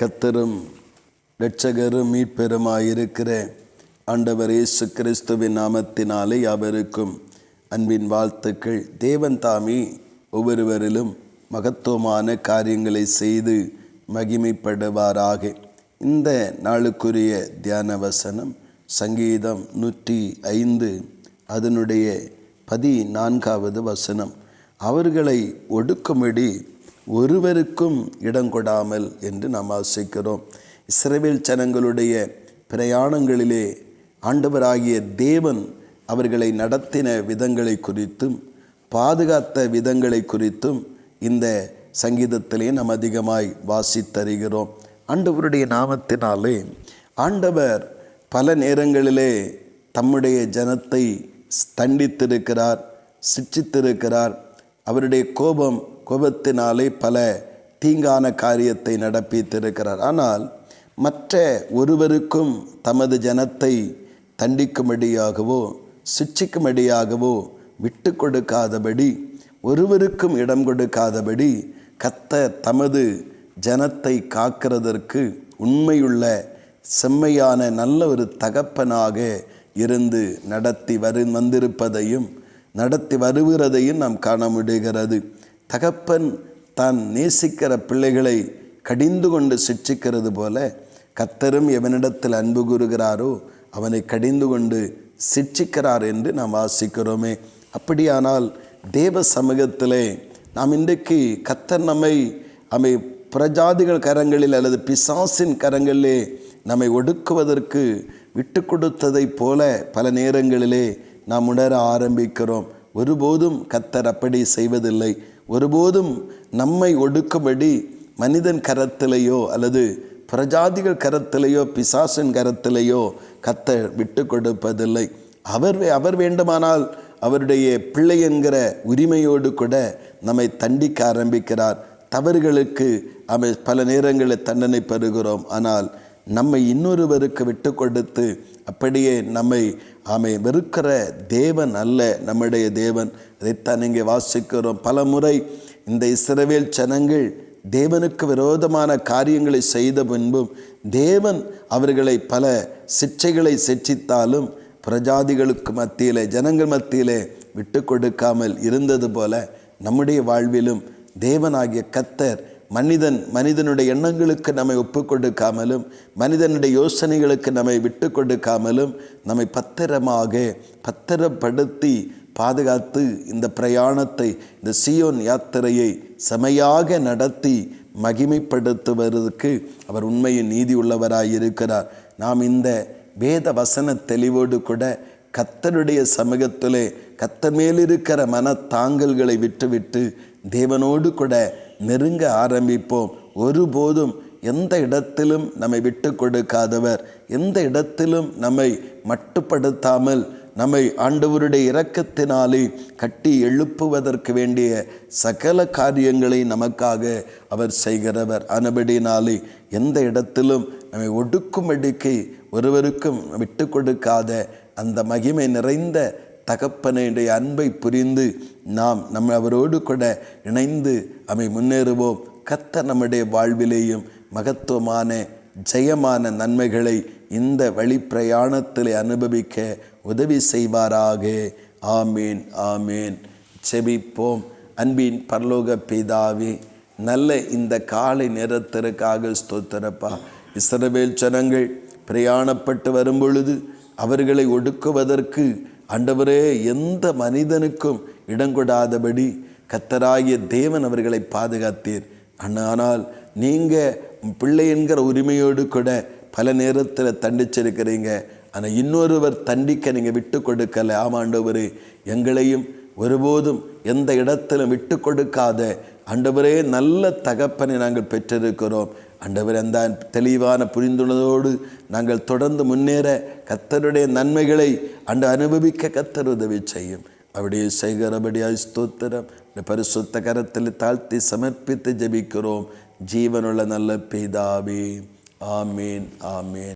கர்த்தரும் இரட்சகரும் மீட்பெருமாயிருக்கிற ஆண்டவர் இயேசு கிறிஸ்துவின் நாமத்தினாலே அவருக்கும் அன்பின் வாழ்த்துக்கள். தேவன் தாமே ஒவ்வொருவரிலும் மகத்துவமான காரியங்களை செய்து மகிமைப்படுவாராக. இந்த நாளுக்குரிய தியான வசனம் சங்கீதம் 105 அதனுடைய 14வது வசனம். அவர்களை ஒடுக்கும்படி ஒருவருக்கும் இடங்கொடாமல் என்று நாம் வாசிக்கிறோம். இஸ்ரவேல் ஜனங்களுடைய பிரயாணங்களிலே ஆண்டவராகிய தேவன் அவர்களை நடத்தின விதங்களை குறித்தும் பாதுகாத்த விதங்களை குறித்தும் இந்த சங்கீதத்திலே நாம் அதிகமாய் வாசித்தருகிறோம். ஆண்டவருடைய நாமத்தினாலே ஆண்டவர் பல நேரங்களிலே தம்முடைய ஜனத்தை தண்டித்திருக்கிறார், சிட்சித்திருக்கிறார். அவருடைய கோபத்தினாலே பல தீங்கான காரியத்தை நடப்பித்திருக்கிறார். ஆனால் மற்ற ஒருவருக்கும் தமது ஜனத்தை தண்டிக்கும்படியாகவோ சிட்சிக்கும்படியாகவோ விட்டு கொடுக்காதபடி, ஒருவருக்கும் இடம் கொடுக்காதபடி கர்த்தர் தமது ஜனத்தை காக்கிறதற்கு உண்மையுள்ள செம்மையான நல்ல ஒரு தகப்பனாக இருந்து நடத்தி வந்திருப்பதையும் நடத்தி வருகிறதையும் நாம் காண முடிகிறது. தகப்பன் தான் நேசிக்கிற பிள்ளைகளை கடிந்து கொண்டு சிட்சிக்கிறது போல கர்த்தரும் எவனிடத்தில் அன்பு கூறுகிறாரோ அவனை கடிந்து கொண்டு சிட்சிக்கிறார் என்று நாம் வாசிக்கிறோமே. அப்படியானால் தேவ சமூகத்திலே நாம் இன்றைக்கு கர்த்தர் நம்மை பிரஜாதிகள் கரங்களில் அல்லது பிசாசின் கரங்களிலே நம்மை ஒடுக்குவதற்கு விட்டு கொடுத்ததை போல பல நேரங்களிலே நாம் உணர ஆரம்பிக்கிறோம். ஒருபோதும் கர்த்தர் அப்படி செய்வதில்லை. ஒருபோதும் நம்மை ஒடுக்கும்படி மனிதன் கரத்திலேயோ அல்லது பிரஜாதிகள் கரத்திலேயோ பிசாசின் கரத்திலேயோ கர்த்தர் விட்டு கொடுப்பதில்லை. அவர் வேண்டுமானால் அவருடைய பிள்ளை என்கிற உரிமையோடு கூட நம்மை தண்டிக்க ஆரம்பிக்கிறார். தவறுகளுக்கு பல நேரங்களில் தண்டனை பெறுகிறோம். ஆனால் நம்மை இன்னொருவருக்கு விட்டு கொடுத்து அப்படியே நம்மை வெறுக்கிற தேவன் அல்ல நம்முடைய தேவன். அதைத்தான் இங்கே வாசிக்கிறோம். பல முறை இந்த இஸ்ரவேல் ஜனங்கள் தேவனுக்கு விரோதமான காரியங்களை செய்த பின்பும் தேவன் அவர்களை பல சிட்சைகளை சிட்சித்தாலும் பிரஜாதிகளுக்கு மத்தியிலே ஜனங்கள் மத்தியிலே விட்டு கொடுக்காமல் இருந்தது போல நம்முடைய வாழ்விலும் தேவனாகிய கர்த்தர் மனிதனுடைய எண்ணங்களுக்கு நம்மை ஒப்பு கொடுக்காமலும் மனிதனுடைய யோசனைகளுக்கு நம்மை விட்டு கொடுக்காமலும் நம்மை பத்திரப்படுத்தி பாதுகாத்து இந்த பிரயாணத்தை, இந்த சீயோன் யாத்திரையை செமையாக நடத்தி மகிமைப்படுத்துவதற்கு அவர் உண்மையின் நீதி உள்ளவராயிருக்கிறார். நாம் இந்த வேத வசன தெளிவோடு கூட கர்த்தருடைய சமூகத்திலே கர்த்தர் மேலிருக்கிற மனத்தாங்கல்களை விட்டுவிட்டு தேவனோடு கூட நெருங்க ஆரம்பிப்போம். ஒருபோதும் எந்த இடத்திலும் நம்மை விட்டு கொடுக்காதவர், எந்த இடத்திலும் நம்மை மட்டுப்படுத்தாமல் நம்மை ஆண்டவருடைய இரக்கத்தினாலே கட்டி எழுப்புவதற்கு வேண்டிய சகல காரியங்களை நமக்காக அவர் செய்கிறவர். ஆனபடினாலே எந்த இடத்திலும் நம்மை ஒடுக்கும்படிக்கு ஒருவருக்கும் விட்டு கொடுக்காத அந்த மகிமை நிறைந்த தகப்பனுடைய அன்பை புரிந்து நாம் அவரோடு கூட இணைந்து முன்னேறுவோம். கர்த்தர் நம்முடைய வாழ்விலேயும் மகத்துவமான ஜெயமான நன்மைகளை இந்த வழி பிரயாணத்தில் அனுபவிக்க உதவி செய்வாராக. ஆமீன், ஆமீன். செபிப்போம். அன்பின் பரலோக பிதாவே, நல்ல இந்த காலை நேரத்திற்காக ஸ்தோத்திரப்பா. இஸ்ரவேல் ஜனங்கள் பிரயாணப்பட்டு வரும் பொழுது அவர்களை ஒடுக்குவதற்கு ஆண்டவரே எந்த மனிதனுக்கும் இடங்கொடாதபடி கர்த்தராகிய தேவன் அவர்களை பாதுகாத்தீர். ஆனால் நீங்கள் பிள்ளை என்கிற உரிமையோடு கூட பல நேரத்தில் தண்டிச்சிருக்கிறீங்க. ஆனால் இன்னொருவர் தண்டிக்க நீங்கள் விட்டு கொடுக்கலை. ஆமாண்டவரே, எங்களையும் ஒருபோதும் எந்த இடத்திலும் விட்டு கொடுக்காத ஆண்டவரே நல்ல தகப்பனை நாங்கள் பெற்றிருக்கிறோம். ஆண்டவர் அந்த தெளிவான புரிந்துள்ளதோடு நாங்கள் தொடர்ந்து முன்னேற கர்த்தருடைய நன்மைகளை அனுபவிக்க கர்த்தர் உதவி செய்யும். அப்படியே செய்கிறபடியாய் ஸ்தோத்திரம். பரிசுத்த கரத்தில் தாழ்த்தி சமர்ப்பித்து ஜெபிக்கிறோம் ஜீவனுள்ள நல்ல பிதாவே. ஆமீன், ஆமீன்.